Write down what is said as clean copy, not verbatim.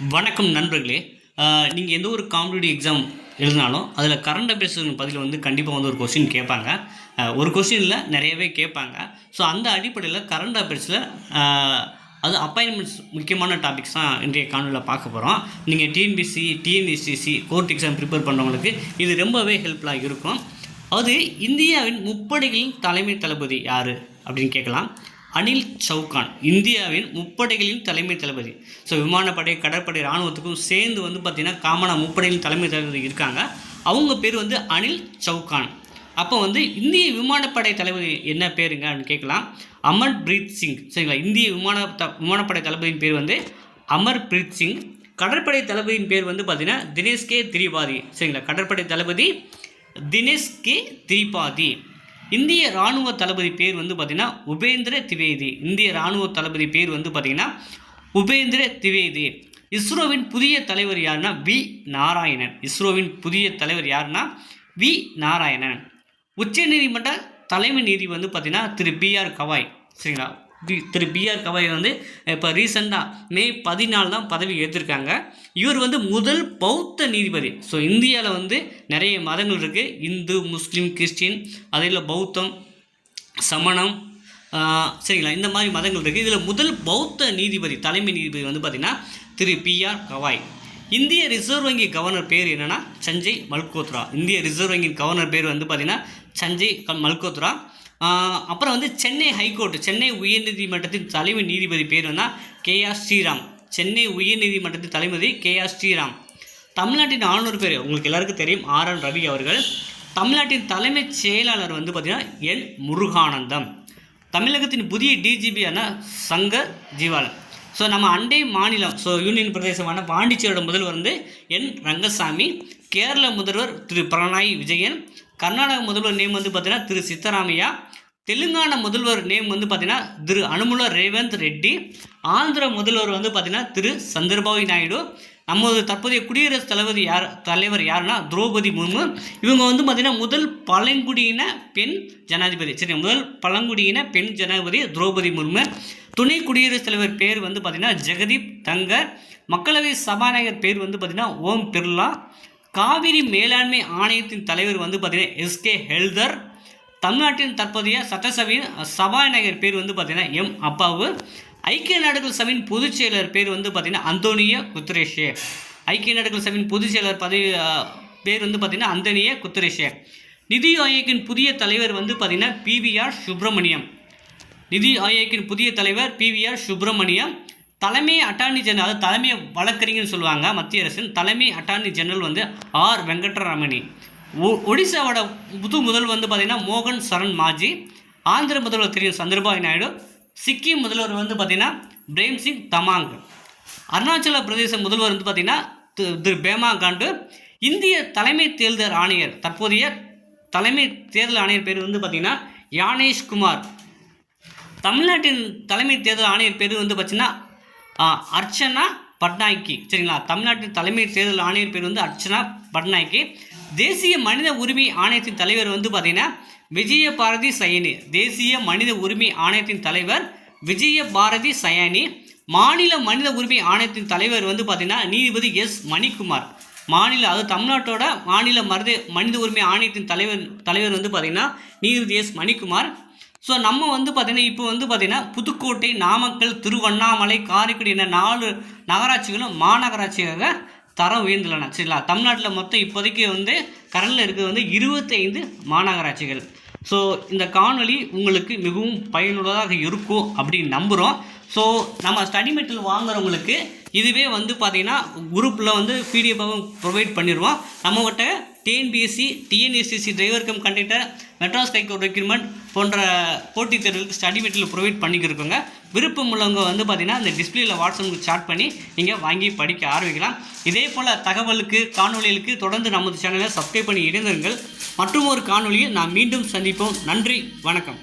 வணக்கம் நண்பர்களே. நீங்கள் எந்த ஒரு காம்படிட்டிவ் எக்ஸாம் எழுதினாலும் அதில் கரண்ட் அஃபேர்ஸ் பதில் வந்து கண்டிப்பாக வந்து ஒரு கொஸ்டின் கேட்பாங்க. ஒரு கொஸ்டினில் நிறையவே கேட்பாங்க. ஸோ அந்த அடிப்படையில் கரண்ட் அஃபேர்ஸில் அது அப்பாயின்மெண்ட்ஸ் முக்கியமான டாபிக்ஸ் தான் இன்றைய காணொலியில் பார்க்க போகிறோம். நீங்கள் TNPSC, TNSTC court exam prepare பண்ணுறவங்களுக்கு இது ரொம்பவே ஹெல்ப்ஃபுல்லாக இருக்கும். அது இந்தியாவின் முப்படைகளின் தலைமை தளபதி யார் அப்படின்னு கேட்கலாம். அனில் சவுகான் இந்தியாவின் முப்படைகளின் தலைமை தளபதி. ஸோ விமானப்படை, கடற்படை, இராணுவத்துக்கும் சேர்ந்து வந்து பார்த்திங்கன்னா காமனாக முப்படைகளின் தலைமை தளபதி இருக்காங்க. அவங்க பேர் வந்து அனில் சவுகான். அப்போ வந்து இந்திய விமானப்படை தளபதி என்ன பேருங்க அப்படின்னு கேட்கலாம். அமர்பிரீத் சிங். சரிங்களா, இந்திய விமானப்படை தளபதியின் பேர் வந்து அமர்பிரீத் சிங். கடற்படை தளபதியின் பேர் வந்து பார்த்திங்கன்னா தினேஷ் கே திரிபாதி. சரிங்களா, கடற்படை தளபதி தினேஷ் கே திரிபாதி. இந்திய இராணுவ தளபதி பேர் வந்து பார்த்திங்கன்னா உபேந்திர திவேதி. இந்திய இராணுவ தளபதி பேர் வந்து பார்த்திங்கன்னா உபேந்திர திவேதி. இஸ்ரோவின் புதிய தலைவர் யாருன்னா வி நாராயணன். இஸ்ரோவின் புதிய தலைவர் யாருன்னா வி நாராயணன். உச்சநீதிமன்ற தலைமை நீதி வந்து பார்த்திங்கன்னா திரு பி.ஆர். கவாய். சரிங்களா, திரு பி.ஆர். கவாய் வந்து இப்போ ரீசெண்டாக மே 14 தான் பதவி ஏற்றிருக்காங்க. இவர் வந்து முதல் பௌத்த நீதிபதி. ஸோ இந்தியாவில் வந்து நிறைய மதங்கள் இருக்குது. இந்து, முஸ்லீம், கிறிஸ்டின், அதில் பௌத்தம், சமணம், சரிங்களா, இந்த மாதிரி மதங்கள் இருக்குது. இதில் முதல் பௌத்த நீதிபதி, தலைமை நீதிபதி வந்து பார்த்திங்கன்னா திரு பி.ஆர். கவாய். இந்திய ரிசர்வ் வங்கி கவர்னர் பேர் என்னென்னா சஞ்சய் மல்கோத்ரா. இந்திய ரிசர்வ் வங்கியின் கவர்னர் பேர் வந்து பார்த்திங்கன்னா சஞ்சய் மல்கோத்ரா. அப்புறம் வந்து சென்னை ஹைகோர்ட், சென்னை உயர்நீதிமன்றத்தின் தலைமை நீதிபதி பேர் வந்து கே.ஆர். ஸ்ரீராம். சென்னை உயர்நீதிமன்றத்தின் தலைமை கே.ஆர். ஸ்ரீராம். தமிழ்நாட்டின் ஆளுநர் பேர் உங்களுக்கு எல்லாருக்கும் தெரியும், ஆர்.என். ரவி அவர்கள். தமிழ்நாட்டின் தலைமைச் செயலாளர் வந்து பார்த்திங்கன்னா என். முருகானந்தம். தமிழகத்தின் புதிய டிஜிபியான சங்கர் ஜிவால். ஸோ நம்ம அண்டை மாநிலம், ஸோ யூனியன் பிரதேசமான பாண்டிச்சேரியோட முதல்வர் வந்து என். ரங்கசாமி. கேரள முதல்வர் திரு பினராயி விஜயன். கர்நாடக முதல்வர் நேம் வந்து பார்த்தீங்கன்னா திரு சித்தராமையா. தெலுங்கானா முதல்வர் நேம் வந்து பார்த்தீங்கன்னா திரு அனுமுல ரேவந்த் ரெட்டி. ஆந்திர முதல்வர் வந்து பார்த்தீங்கன்னா திரு சந்திரபாபு நாயுடு. நமது தற்போதைய குடியரசுத் தலைவர் யாருன்னா திரௌபதி முர்மு. இவங்க வந்து பார்த்திங்கன்னா முதல் பழங்குடியின பெண் ஜனாதிபதி. சரி, முதல் பழங்குடியின பெண் ஜனாதிபதி திரௌபதி முர்மு. துணை குடியரசுத் தலைவர் பேர் வந்து பார்த்திங்கன்னா ஜெகதீப் தங்கர். மக்களவை சபாநாயகர் பேர் வந்து பார்த்திங்கன்னா ஓம் பிர்லா. காவிரி மேலாண்மை ஆணையத்தின் தலைவர் வந்து பார்த்திங்கன்னா எஸ்.கே. ஹெல்தர். தமிழ்நாட்டின் தற்போதைய சட்டசபையின் சபாநாயகர் பேர் வந்து பார்த்திங்கன்னா எம். அப்பாவு. ஐக்கிய நாடுகள் சபையின் பொதுச் செயலர் பேர் வந்து பார்த்திங்கன்னா அந்தோனியோ குத்ரேஷே. ஐக்கிய நாடுகள் சபையின் பொதுச் செயலர் பேர் வந்து பார்த்திங்கன்னா அந்தோனியோ குத்ரேஷே. நிதி ஆயோக்கின் புதிய தலைவர் வந்து பார்த்திங்கன்னா பி.வி.ஆர். சுப்பிரமணியம். நிதி ஆயோக்கின் புதிய தலைவர் பி.வி.ஆர். சுப்பிரமணியம். தலைமை அட்டார்னி ஜெனரல், அதாவது தலைமை வழக்கறிஞர்னு சொல்லுவாங்க மத்திய அரசின் தலைமை அட்டார்னி ஜெனரல் வந்து ஆர். வெங்கட்ரமணி. ஒடிசாவோட முதல்வர் வந்து பார்த்திங்கன்னா மோகன் சரண் மாஜி. ஆந்திர முதல்வர் திரு சந்திரபாபு நாயுடு. சிக்கிம் முதல்வர் வந்து பார்த்திங்கன்னா பிரேம் சிங் தமாங். அருணாச்சல பிரதேச முதல்வர் வந்து பார்த்திங்கன்னா திரு பேமா காண்டு. இந்திய தலைமை தேர்தல் ஆணையர், தற்போதைய தலைமை தேர்தல் ஆணையர் பேர் வந்து பார்த்திங்கன்னா யானேஷ் குமார். தமிழ்நாட்டின் தலைமை தேர்தல் ஆணையர் பேர் வந்து பார்த்திங்கன்னா அர்ச்சனா பட்நாயக்கி. சரிங்களா, தமிழ்நாட்டின் தலைமை தேர்தல் ஆணையர் பேர் வந்து அர்ச்சனா பட்நாயக்கி. தேசிய மனித உரிமை ஆணையத்தின் தலைவர் வந்து பார்த்திங்கன்னா விஜய பாரதி சயனி. தேசிய மனித உரிமை ஆணையத்தின் தலைவர் விஜய பாரதி சயானி. மாநில மனித உரிமை ஆணையத்தின் தலைவர் வந்து பார்த்திங்கன்னா நீதிபதி எஸ். மணிக்குமார். அது தமிழ்நாட்டோட மாநில மனித உரிமை ஆணையத்தின் தலைவர் வந்து பார்த்திங்கன்னா நீதிபதி எஸ். மணிக்குமார். ஸோ நம்ம வந்து பார்த்திங்கன்னா இப்போ வந்து பார்த்திங்கன்னா புதுக்கோட்டை, நாமக்கல், திருவண்ணாமலை, காரைக்குடி என 4 நகராட்சிகளும் மாநகராட்சியாக தரம் உயர்ந்துள்ளன. சரிங்களா, தமிழ்நாட்டில் மொத்தம் இப்போதைக்கு வந்து கரண்டில் இருக்கிறது வந்து 25 மாநகராட்சிகள். ஸோ இந்த காணொலி உங்களுக்கு மிகவும் பயனுள்ளதாக இருக்கும் அப்படின்னு நம்புகிறோம். ஸோ நம்ம ஸ்டடி மெட்டீரியல் வாங்குறவங்களுக்கு இதுவே வந்து பார்த்திங்கன்னா குரூப்பில் வந்து பிடிஎஃபாகவும் ப்ரொவைட் பண்ணிடுவோம். நம்மகிட்ட TNPSC, TNSTC, driver come conductor, Madras high court recruitment போன்ற போட்டித் தேர்வுகளுக்கு ஸ்டடி மெட்டீரியல் ப்ரொவைட் பண்ணிக்கிருக்கோங்க. விருப்பம் உள்ளவங்க வந்து பார்த்திங்கன்னா இந்த டிஸ்பிளேயில் வாட்ஸ்அப்புக்கு சாட் பண்ணி நீங்கள் வாங்கி படிக்க ஆரம்பிக்கலாம். இதே போல் தகவலுக்கு, காணொலிகளுக்கு தொடர்ந்து நமது சேனலை சப்ஸ்கிரைப் பண்ணி இணைந்திருங்கள். மற்றும் ஒரு காணொலியில் நாம் மீண்டும் சந்திப்போம். நன்றி, வணக்கம்.